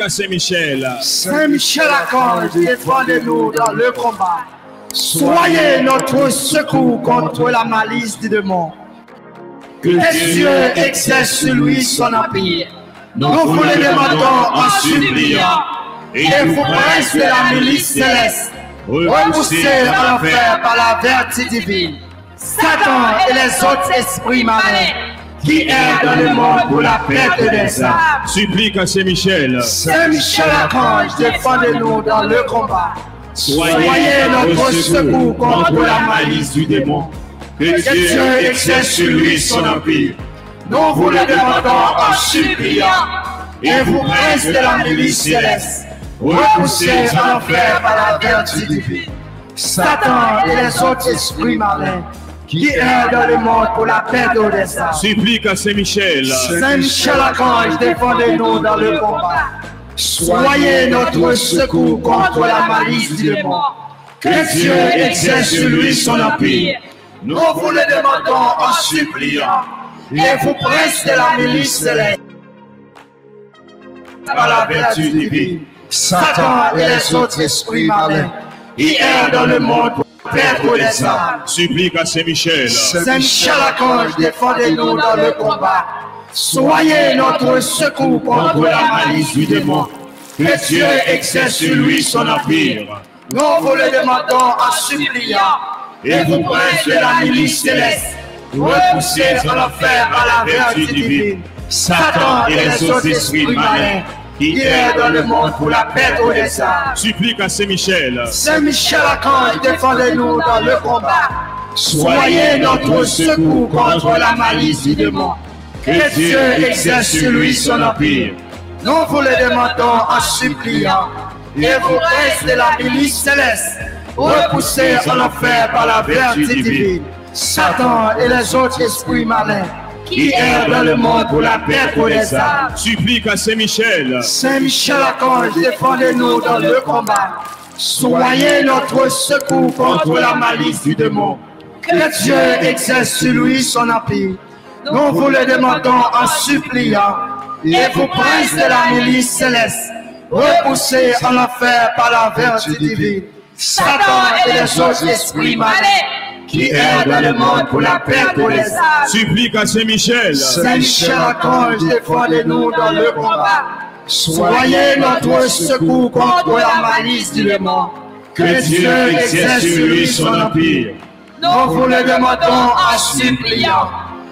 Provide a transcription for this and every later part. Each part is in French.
à Saint-Michel. Saint Michel Archange, défendez-nous dans le combat. Soyez notre secours contre la malice du démon. Que Dieu exerce sur lui son empire. Nous vous le demandons en suppliant. Et vous princes de la milice céleste, repoussés en enfer par la vertu divine, Satan et les autres esprits malins qui errent dans le monde pour la perte des âmes. Supplique à Saint-Michel. Saint Michel Archange, défendez-nous dans le combat. Soyez notre secours contre la malice du démon. Que Dieu exerce sur lui son empire. Nous vous le demandons en suppliant. Et vous, princes de la milice céleste, repoussés en enfer par la vertu divine, Satan et les autres esprits malins qui errent dans le monde pour la perte des âmes. Supplique à Saint-Michel. Saint Michel Archange, défendez-nous dans le combat. Soyez notre secours contre la malice du démon. Que Dieu exerce sur lui son empire. Nous vous le demandons en suppliant. Et vous, princes de la milice céleste, par la vertu divine, Satan et les autres esprits malins qui errent dans le monde pour perdre les âmes. Supplique à Saint-Michel. Saint Michel Archange, défendez-nous dans le combat. Soyez notre secours contre la malice du démon. Que Dieu exerce sur lui son empire. Nous vous le demandons en suppliant. Et vous, princes de la milice céleste, repoussés en enfer par la vertu divine, Satan et les autres esprits malins qui errent dans le monde pour la perte des âmes. Supplique à Saint-Michel. Saint Michel Archange, défendez-nous dans le combat. Soyez notre secours contre la malice du démon. Que Dieu exerce sur lui son empire. Nous vous le demandons en suppliant. Et vous, princes de la milice céleste, repoussés en enfer par la vertu divine, Satan et les autres esprits malins qui errent dans le monde pour la perte des âmes. Supplique à Saint-Michel. Saint Michel Archange, défendez-nous dans le combat. Soyez notre secours contre la malice du démon. Que Dieu exerce sur lui son empire. Nous vous le demandons en suppliant. Et vous, princes de la milice céleste, repoussés en enfer par la vertu divine, Satan et les autres esprits malins qui errent dans le monde pour la perte des âmes. Supplique à Saint-Michel. Saint Michel Archange, défendez-nous dans le combat. Soyez notre secours contre la malice du démon. Que Dieu exerce sur lui son empire. Nous vous le demandons en suppliant.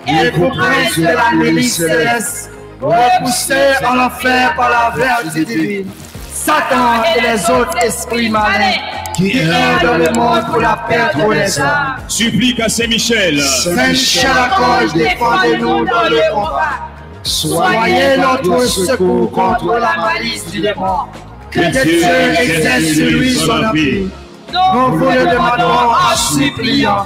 Et vous, princes de la milice céleste, repoussés en enfer par la vertu divine, Satan et les autres esprits malins qui errent dans le monde pour la perte des âmes. Supplique à Saint-Michel. Saint Michel Archange, défendez-nous dans le combat. Soyez notre secours contre la malice du démon. Que Dieu exerce sur lui son empire. Nous vous le demandons en suppliant.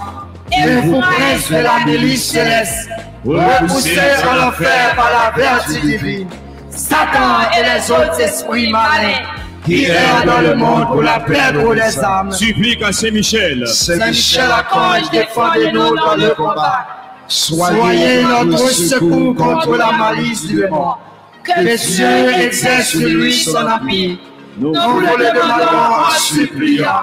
Et vous, princes de la milice céleste, repoussés en enfer par la vertu divine, Satan et les autres esprits malins qui errent dans le monde pour la perte des âmes. Supplique à Saint-Michel. Saint Michel Archange, défendez-nous dans le combat. Soyez notre secours contre la malice du démon. Que Dieu exerce sur lui son empire. Nous vous le demandons en suppliant.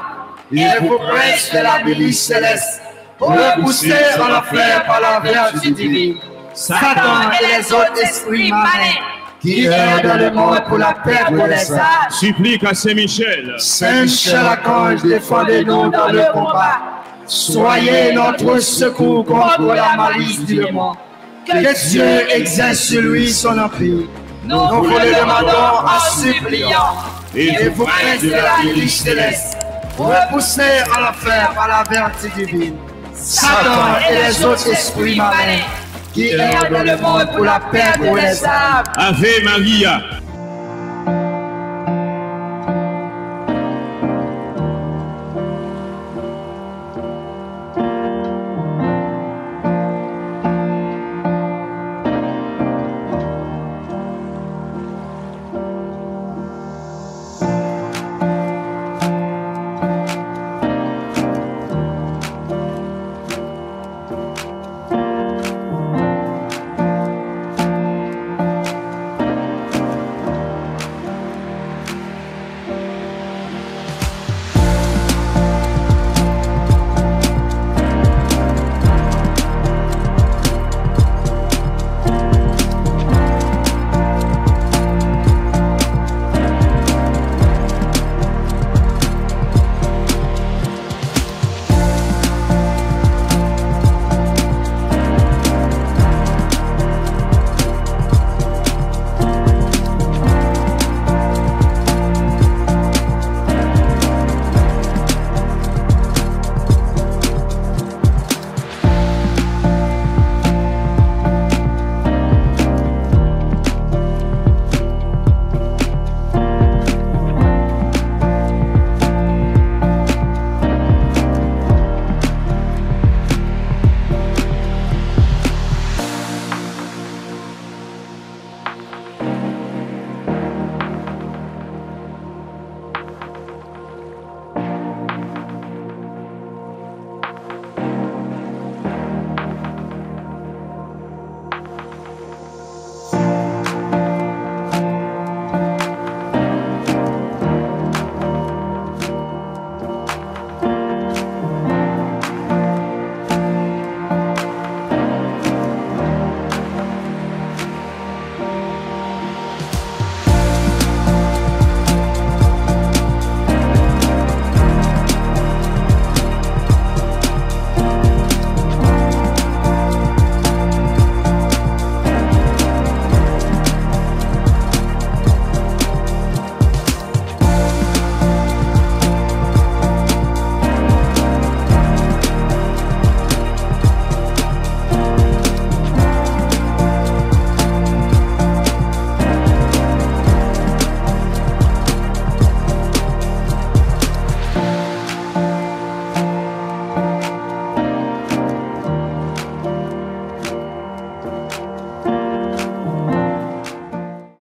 Et vous, princes de la milice céleste, repoussés en enfer par la vertu divine, Satan et les autres esprits malins qui errent dans le monde pour la perte des âmes. Supplique à Saint-Michel. Saint Michel Archange, défendez-nous dans le combat. Soyez notre secours contre la malice du démon. Que Dieu exerce sur lui son empire. Nous vous le demandons en suppliant. Et vous, princes de la milice céleste, repoussés en enfer par la vertu divine, Satan et les autres esprits malins qui errent dans le monde pour la perte des âmes. Ave Maria,